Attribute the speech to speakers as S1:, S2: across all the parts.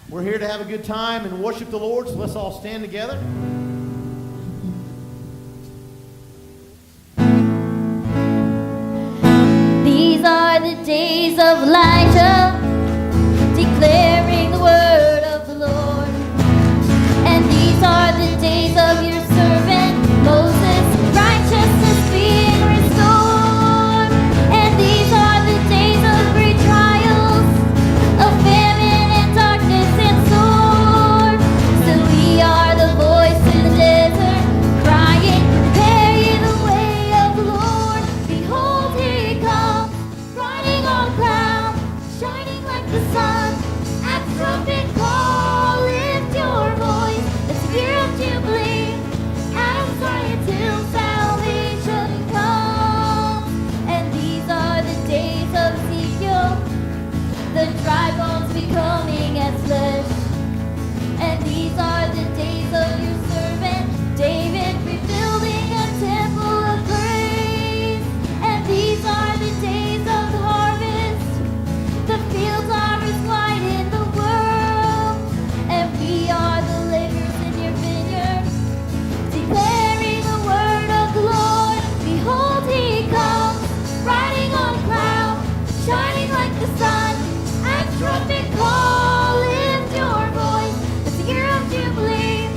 S1: We're here to have a good time and worship the Lord, so let's all stand together.
S2: These are the days of Elijah, declaring the word of the Lord. And these are the days of your servant Moses, righteousness being restored. And these are the days of great trials, of famine and darkness and sword. So we are the voice in the desert, crying, prepare ye the way of the Lord. Behold, here he comes, riding on a cloud, shining like the sun. At trumpet call, lift your voice, it's the year of Jubilee. Out of Zion till salvation comes. And these are the days of Ezekiel, the dry bones becoming as flesh. And these are the days of your servant David, rebuilding a temple of praise. And these are the days of the harvest, the fields are as white in the world. And we are the laborers in your vineyard, declaring the word of the Lord. Behold, he comes, riding on a cloud, shining like the sun. At trumpet call, lift your voice, it's the year of Jubilee.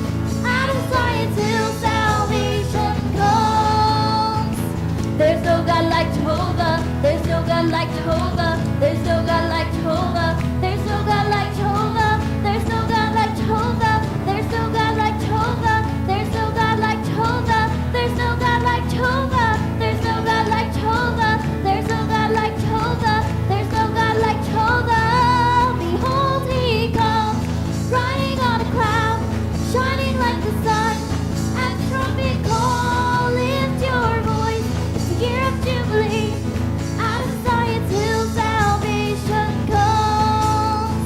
S2: Out of Zion till salvation comes. There's no God like Jehovah, there's no God like Jehovah, there's no God like Jehovah, there's no God like Jehovah, there's no God like Jehovah, there's no God like Jehovah, there's no God like Jehovah, there's no God like Jehovah, there's no God like Jehovah, there's no God like Jehovah, there's no God like Jehovah. Behold, he comes, riding on a cloud, shining like the sun. At trumpet call, lift your voice, it's the year of Jubilee. Out of Zion till salvation comes.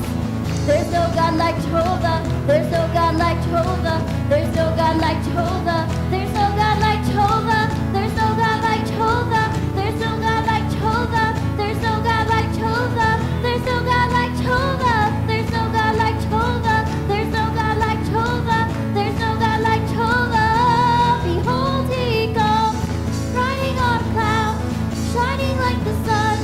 S2: There's no God like Jehovah, there's no God like Jehovah, there's no God like Jehovah, there's no God like Jehovah, there's no God like Jehovah, there's no God like Jehovah, there's no God like Jehovah, there's no God like Jehovah, there's no God like Jehovah, there's no God like Jehovah, there's no God like Jehovah. Behold, he comes, riding on a cloud, shining like the sun.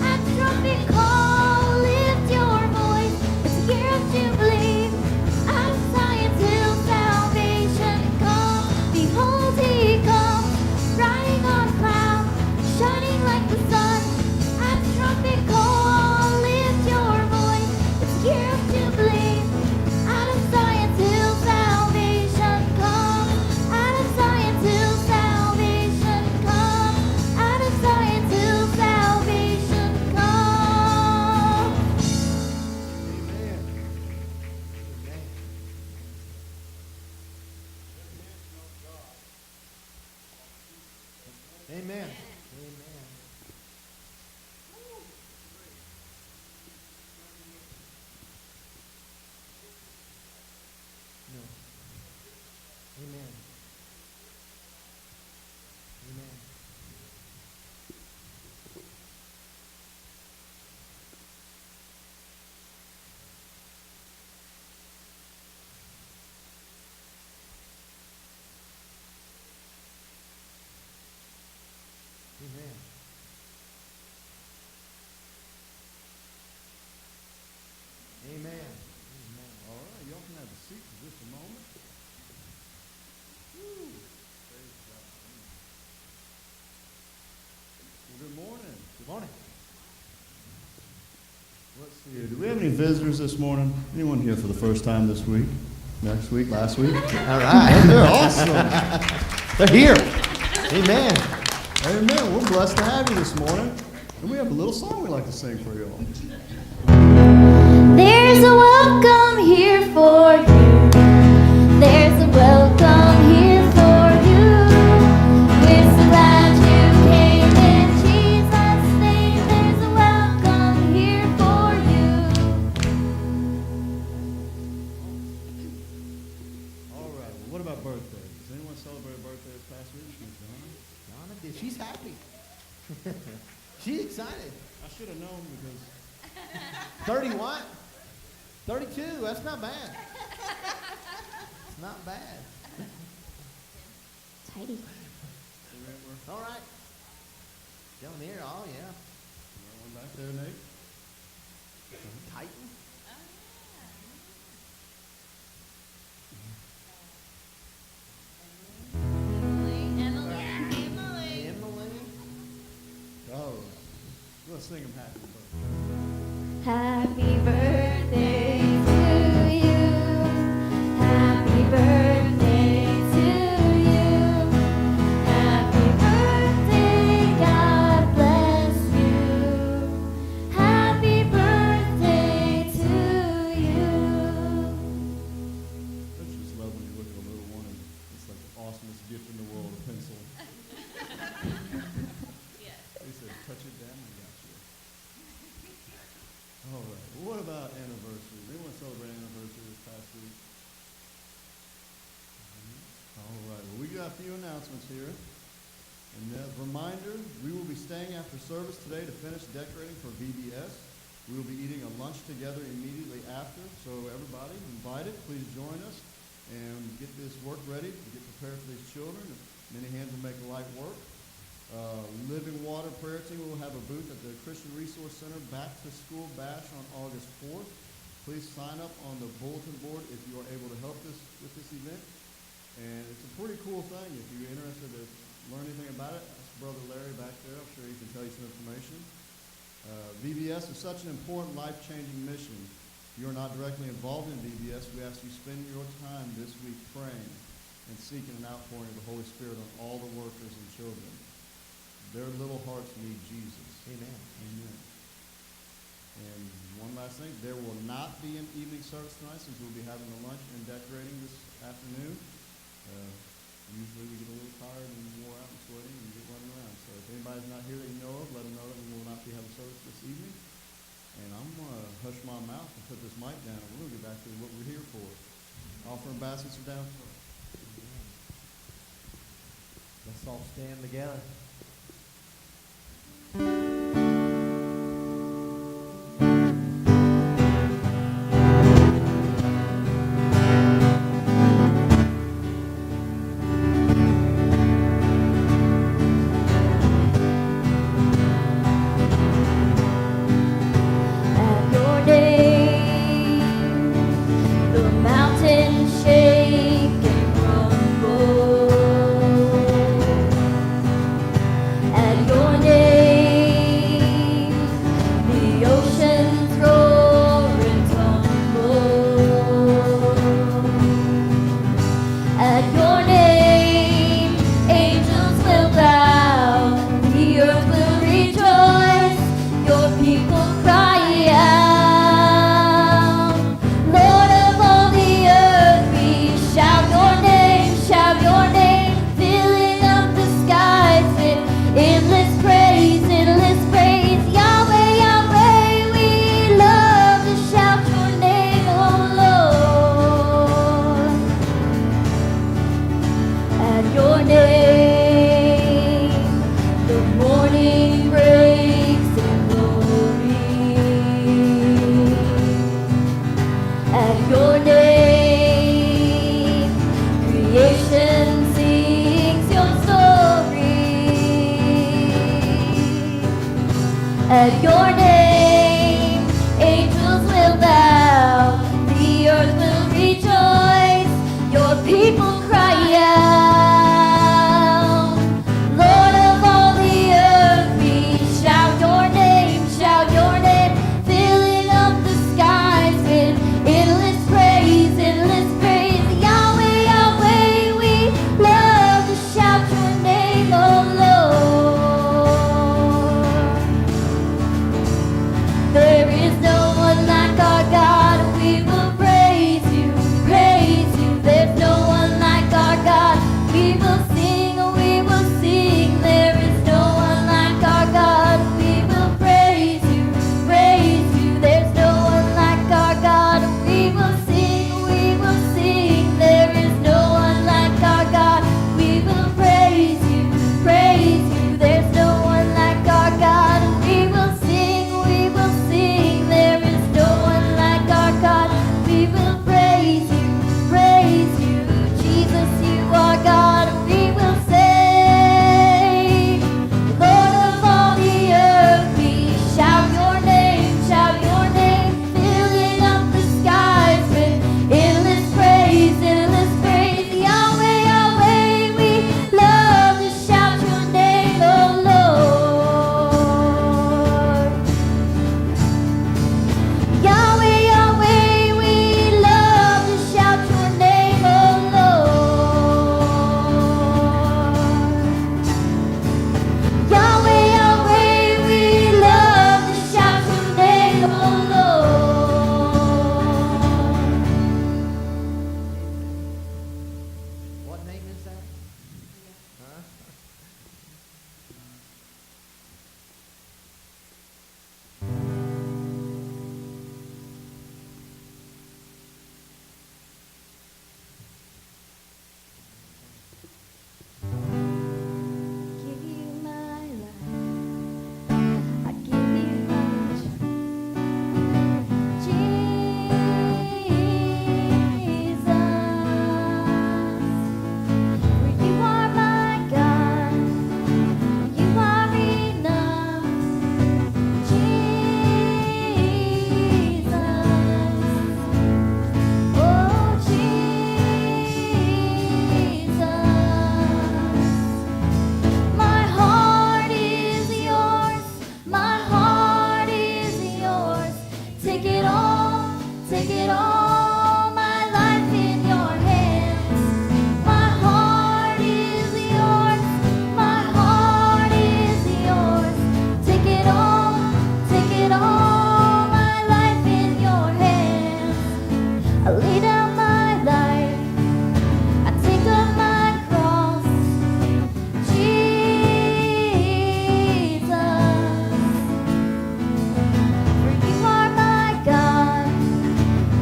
S2: At trumpet call, lift your voice, it's the year of Jubilee. Out of Zion till salvation comes. Behold, he comes, riding on a cloud, shining like the sun. At trumpet call, lift your voice, it's the year of Jubilee. Out of Zion till salvation comes. Out of Zion till salvation comes. Out of Zion till salvation comes.
S1: Amen. Amen. Amen. Amen. No. Amen. Amen. Amen. Amen. Amen.
S3: All right, y'all can have a seat for just a moment. Woo. Praise God. Well, good morning.
S1: Good morning.
S3: Let's see. Do we have any visitors this morning? Anyone here for the first time this week? Next week? Last week?
S1: All right.
S3: They're awesome.
S1: They're here. Amen.
S3: Amen. We're blessed to have you this morning. And we have a little song we like to sing for y'all.
S2: There's a welcome here for you. There's a welcome here for you. We're so glad you came in Jesus' name. There's a welcome here for you.
S3: All right. Well, what about birthdays? Does anyone celebrate a birthday this past week?
S1: Donna did. She's happy. She's excited.
S3: I should have known because
S1: 30 what? 32, that's not bad. It's not bad.
S2: Tidy.
S1: All right. Down there, oh yeah.
S3: One back there, Nate.
S1: Titan. Emily.
S3: Oh, let's sing them happy birthday.
S2: Happy birthday to you. Happy birthday to you. Happy birthday, God bless you. Happy birthday to you.
S3: I just love when you look at a little one and it's like the awesomest gift in the world, a pencil. They said, touch it down, I got you. All right. Well, what about anniversaries? Anyone celebrate anniversary this past week? All right. Well, we got a few announcements here. And as a reminder, we will be staying after service today to finish decorating for VBS. We will be eating a lunch together immediately after. So everybody invited, please join us and get this work ready to get prepared for these children. Many hands will make light work. Living Water Prayer Team will have a booth at the Christian Resource Center Back to School Bash on August 4th. Please sign up on the bulletin board if you are able to help us with this event. And it's a pretty cool thing. If you're interested to learn anything about it, ask Brother Larry back there. I'm sure he can tell you some information. VBS is such an important life-changing mission. If you are not directly involved in VBS, we ask you spend your time this week praying and seeking an outpouring of the Holy Spirit on all the workers and children. Their little hearts need Jesus.
S1: Amen.
S3: Amen. And one last thing, there will not be an evening service tonight since we'll be having the lunch and decorating this afternoon. Usually we get a little tired and wore out and sweaty and get running around. So if anybody's not here that you know of, let them know that we will not be having service this evening. And I'm going to hush my mouth and put this mic down, and we'll get back to what we're here for. Offering baskets are down front.
S1: Let's all stand together. At your name, angels will bow, the earth will rejoice, your people cry out. Lord of all the earth, we shout your name, filling up the skies with endless praise, Yahweh, Yahweh, we love to shout your name, oh Lord.
S2: I lay down my life. I take up my cross. Jesus, for you are my God,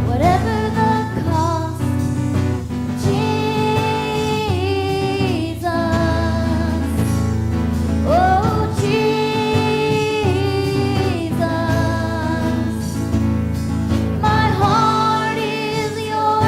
S2: whatever the cost. Jesus, oh Jesus, my heart is yours.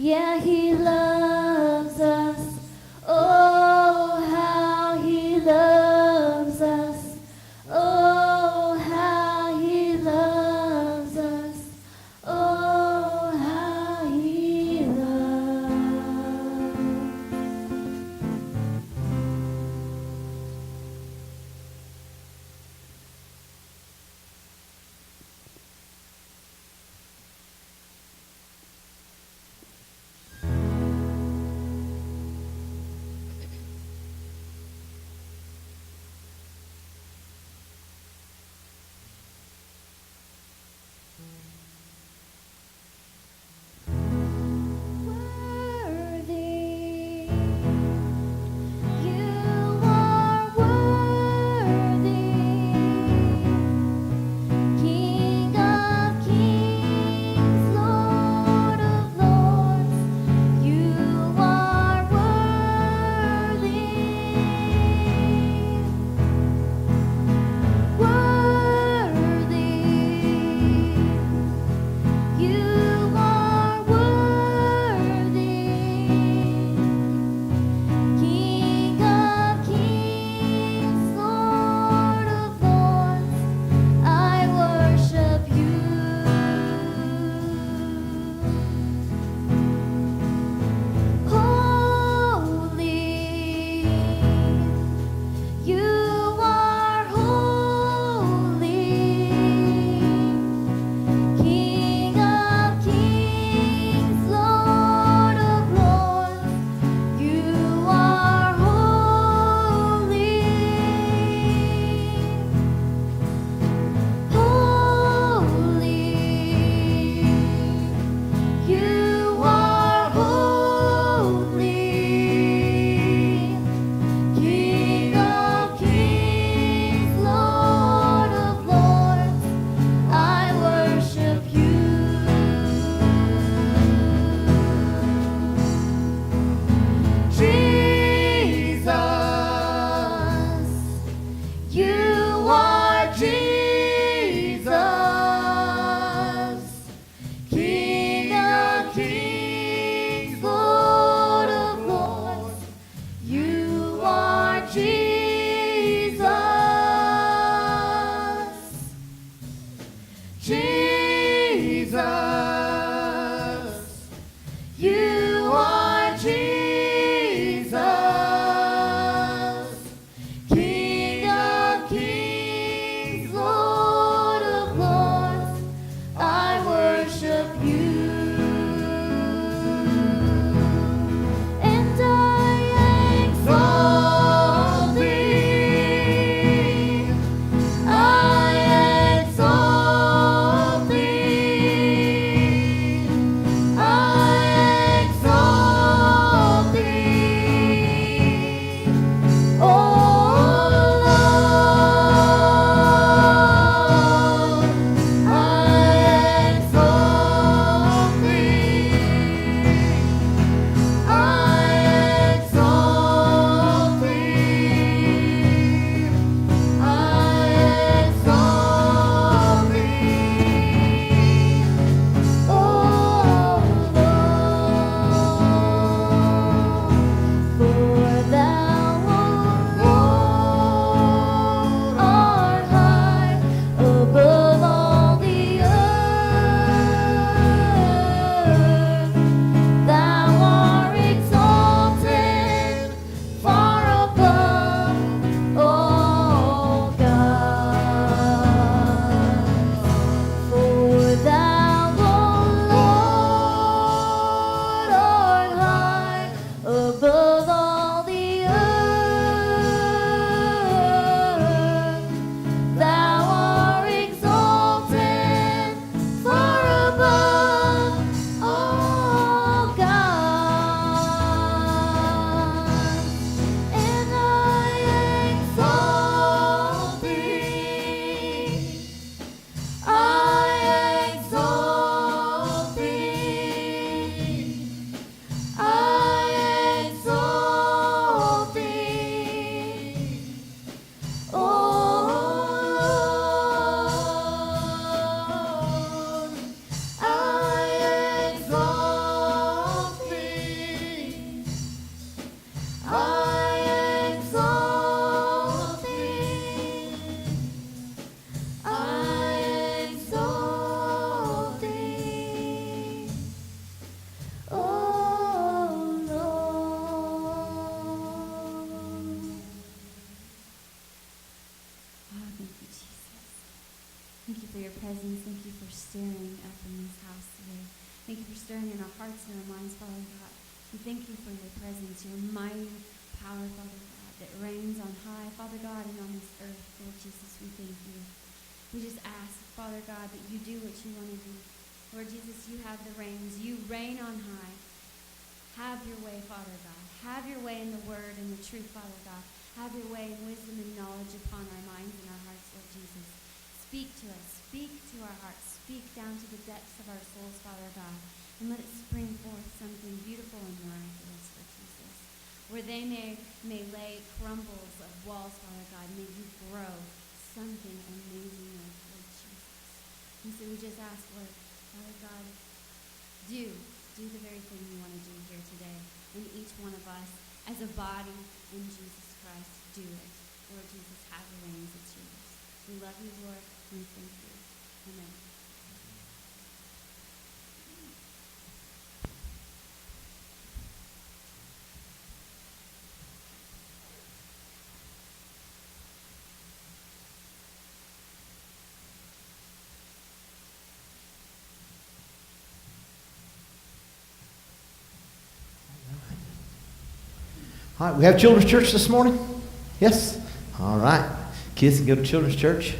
S2: Yeah, he loves us. Oh, how he loves us. Oh, how he loves us. Oh, how he loves.
S1: your presence. Thank you for stirring up in this house today. Thank you for stirring in our hearts and our minds, Father God. We thank you for your presence, your mighty power, Father God, that reigns on high, Father God, and on this earth. Lord Jesus, we thank you. We just ask, Father God, that you do what you want to do. Lord Jesus, you have the reins. You reign on high. Have your way, Father God. Have your way in the word and the truth, Father God. Have your way in wisdom and knowledge upon our minds and our hearts, Lord Jesus. Speak to us. Speak to our hearts. Speak down to the depths of our souls, Father God. And let it spring forth something beautiful and miraculous, Lord Jesus. Where they may lay crumbles of walls, Father God, may you grow something amazing, Lord Jesus. And so we just ask, Lord, Father God, do the very thing you want to do here today in each one of us as a body in Jesus Christ. Do it. Lord Jesus, have the reins. It's yours. We love you, Lord. We thank you. Amen.
S4: All right, we have children's church this morning? Yes? All right. Kids can go to children's church.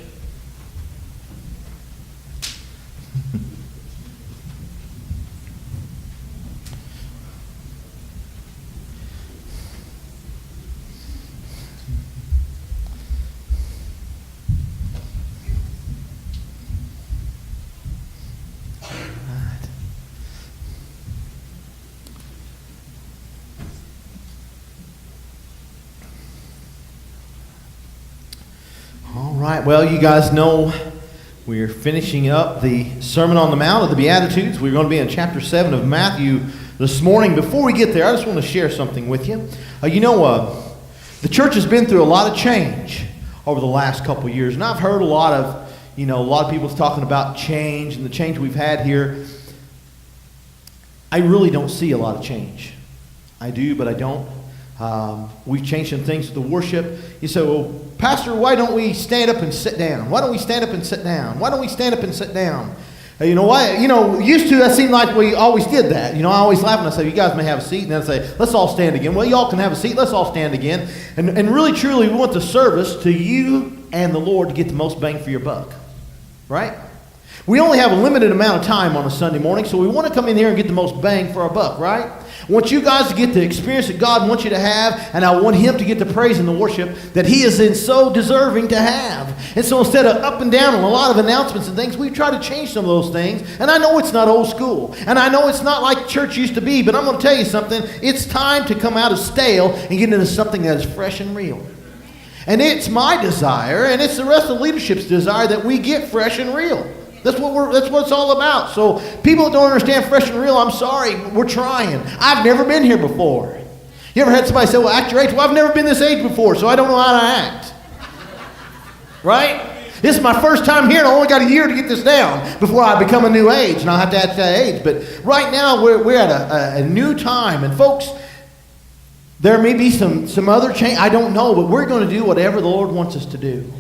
S4: All right, well, you guys know we're finishing up the Sermon on the Mount of the Beatitudes. We're going to be in chapter 7 of Matthew this morning. Before we get there, I just want to share something with you. The church has been through a lot of change over the last couple years, and I've heard a lot of people talking about change and the change we've had here. I really don't see a lot of change. I do, but I don't. We've changed some things with the worship. You say, well, Pastor, why don't we stand up and sit down? Why don't we stand up and sit down? Why don't we stand up and sit down? Used to that seemed like we always did that. I always laugh and I say, you guys may have a seat. And then I say, let's all stand again. Well, y'all can have a seat. Let's all stand again. And really, truly, we want the service to you and the Lord to get the most bang for your buck. Right? We only have a limited amount of time on a Sunday morning, so we want to come in here and get the most bang for our buck, right? I want you guys to get the experience that God wants you to have, and I want Him to get the praise and the worship that He is in so deserving to have. And so instead of up and down on a lot of announcements and things, we've tried to change some of those things. And I know it's not old school, and I know it's not like church used to be, but I'm going to tell you something. It's time to come out of stale and get into something that is fresh and real. And it's my desire, and it's the rest of leadership's desire that we get fresh and real. That's what it's all about. So people that don't understand fresh and real, I'm sorry, we're trying. I've never been here before. You ever had somebody say, well, act your age? Well, I've never been this age before, so I don't know how to act. Right? This is my first time here, and I only got a year to get this down before I become a new age, and I'll have to act that age. But right now, we're at a new time. And folks, there may be some other change. I don't know, but we're going to do whatever the Lord wants us to do.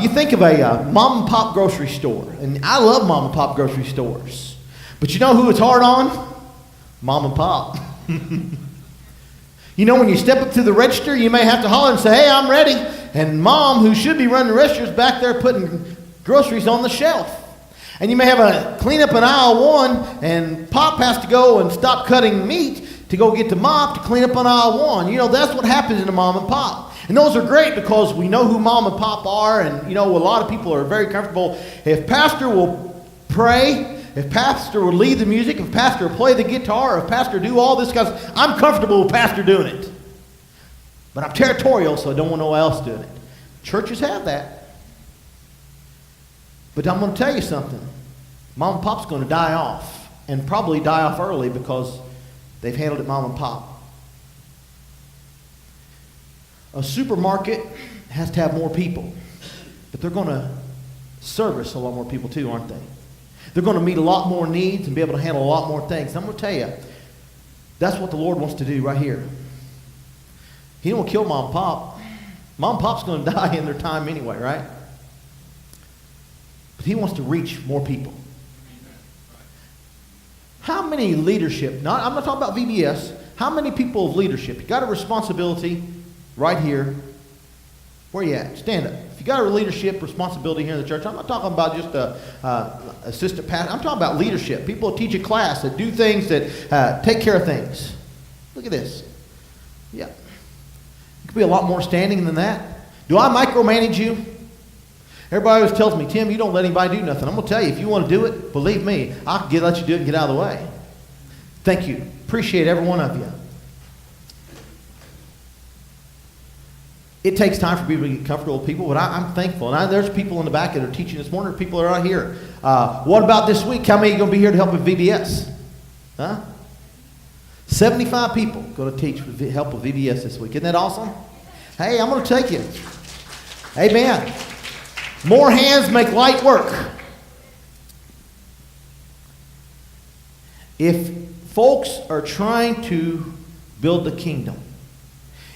S4: You think of a mom and pop grocery store, and I love mom and pop grocery stores. But you know who it's hard on? Mom and pop. When you step up to the register, you may have to holler and say, hey, I'm ready. And mom, who should be running the register, is back there putting groceries on the shelf. And you may have a clean up in aisle 1, and pop has to go and stop cutting meat to go get the mop to clean up on aisle 1. That's what happens in a mom and pop. And those are great because we know who mom and pop are, and a lot of people are very comfortable. If pastor will pray, if pastor will lead the music, if pastor will play the guitar, if pastor do all this kind of stuff, I'm comfortable with pastor doing it. But I'm territorial, so I don't want no one else doing it. Churches have that. But I'm going to tell you something. Mom and pop's going to die off, and probably die off early because they've handled it mom and pop. A supermarket has to have more people, but they're going to service a lot more people too, aren't they? They're going to meet a lot more needs and be able to handle a lot more things. I'm going to tell you, that's what the Lord wants to do right here. He don't kill mom and pop. Mom and pop's going to die in their time anyway, right? But he wants to reach more people. How many leadership, I'm not talking about VBS, how many people of leadership, you got a responsibility right here. Where you at? Stand up. If you got a leadership responsibility here in the church, I'm not talking about just a assistant pastor. I'm talking about leadership. People that teach a class, that do things, that take care of things. Look at this. Yeah. It could be a lot more standing than that. Do I micromanage you? Everybody always tells me, Tim, you don't let anybody do nothing. I'm going to tell you, if you want to do it, believe me, I'll let you do it and get out of the way. Thank you. Appreciate every one of you. It takes time for people to get comfortable with people, but I'm thankful. And there's people in the back that are teaching this morning. People that are out here. What about this week? How many are going to be here to help with VBS? Huh? 75 people going to teach with help with VBS this week. Isn't that awesome? Hey, I'm going to take you. Amen. More hands make light work. If folks are trying to build the kingdom,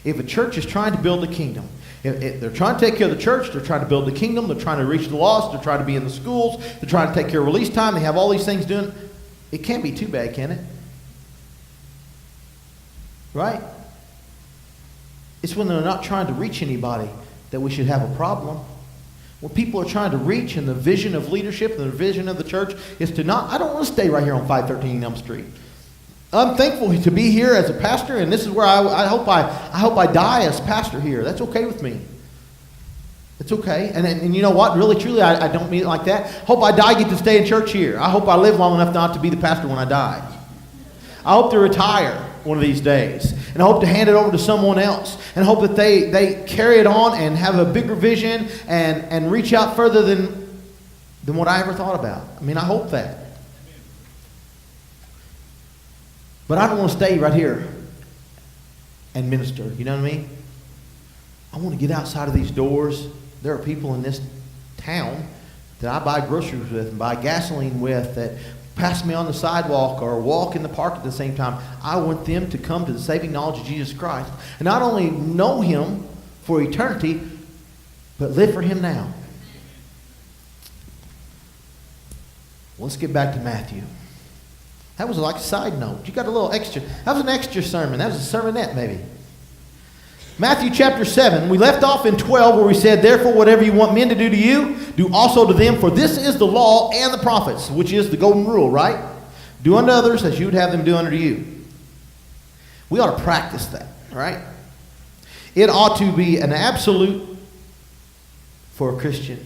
S4: if a church is trying to build the kingdom, if they're trying to take care of the church, they're trying to build the kingdom, they're trying to reach the lost, they're trying to be in the schools, they're trying to take care of release time, they have all these things doing, it can't be too bad, can it? Right? It's when they're not trying to reach anybody that we should have a problem. When people are trying to reach, and the vision of leadership and the vision of the church is to not, I don't want to stay right here on 513 Elm Street. I'm thankful to be here as a pastor, and this is where I hope I die as pastor here. That's okay with me. It's okay. And you know what? Really, truly, I don't mean it like that. Hope I die, get to stay in church here. I hope I live long enough not to be the pastor when I die. I hope to retire one of these days. And I hope to hand it over to someone else. And hope that they carry it on and have a bigger vision and reach out further than what I ever thought about. I mean, I hope that. But I don't want to stay right here and minister. You know what I mean? I want to get outside of these doors. There are people in this town that I buy groceries with and buy gasoline with that pass me on the sidewalk or walk in the park at the same time. I want them to come to the saving knowledge of Jesus Christ and not only know Him for eternity, but live for Him now. Let's get back to Matthew. That was like a side note. You got a little extra. That was an extra sermon. That was a sermonette maybe. Matthew chapter 7. We left off in 12 where we said, therefore whatever you want men to do to you, do also to them. For this is the law and the prophets, which is the golden rule, right? Do unto others as you would have them do unto you. We ought to practice that, right? It ought to be an absolute for a Christian.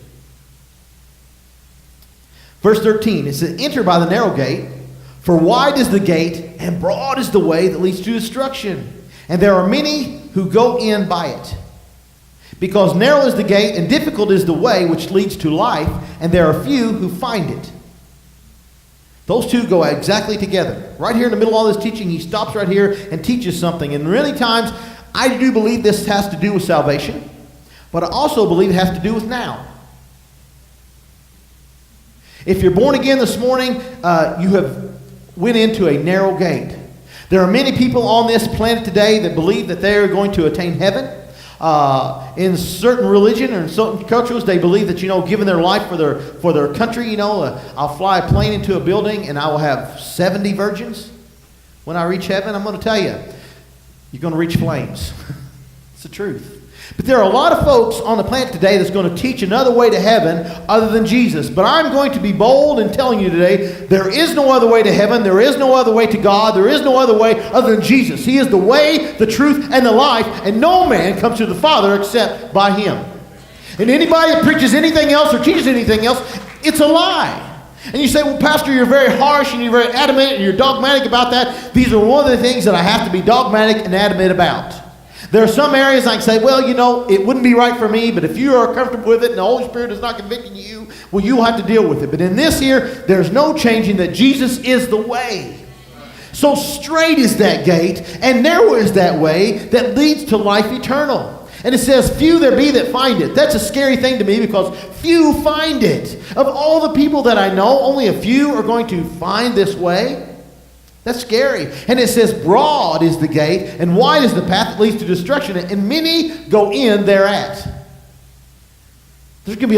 S4: Verse 13. It says, enter by the narrow gate. For wide is the gate, and broad is the way that leads to destruction. And there are many who go in by it. Because narrow is the gate, and difficult is the way which leads to life, and there are few who find it. Those two go exactly together. Right here in the middle of all this teaching, he stops right here and teaches something. And many times, I do believe this has to do with salvation, but I also believe it has to do with now. If you're born again this morning, you have went into a narrow gate. There are many people on this planet today that believe that they are going to attain heaven. In certain religion or in certain cultures, they believe that, giving their life for their country, I'll fly a plane into a building and I will have 70 virgins. When I reach heaven, I'm going to tell you, you're going to reach flames. It's the truth. But there are a lot of folks on the planet today that's going to teach another way to heaven other than Jesus. But I'm going to be bold in telling you today, there is no other way to heaven. There is no other way to God. There is no other way other than Jesus. He is the way, the truth, and the life. And no man comes to the Father except by Him. And anybody that preaches anything else or teaches anything else, it's a lie. And you say, well, Pastor, you're very harsh and you're very adamant and you're dogmatic about that. These are one of the things that I have to be dogmatic and adamant about. There are some areas I can say, well, it wouldn't be right for me, but if you are comfortable with it and the Holy Spirit is not convicting you, well, you'll have to deal with it. But in this here, there's no changing that Jesus is the way. So straight is that gate, and narrow is that way that leads to life eternal. And it says, few there be that find it. That's a scary thing to me because few find it. Of all the people that I know, only a few are going to find this way. That's scary. And it says, broad is the gate, and wide is the path that leads to destruction, and many go in thereat. There's going to be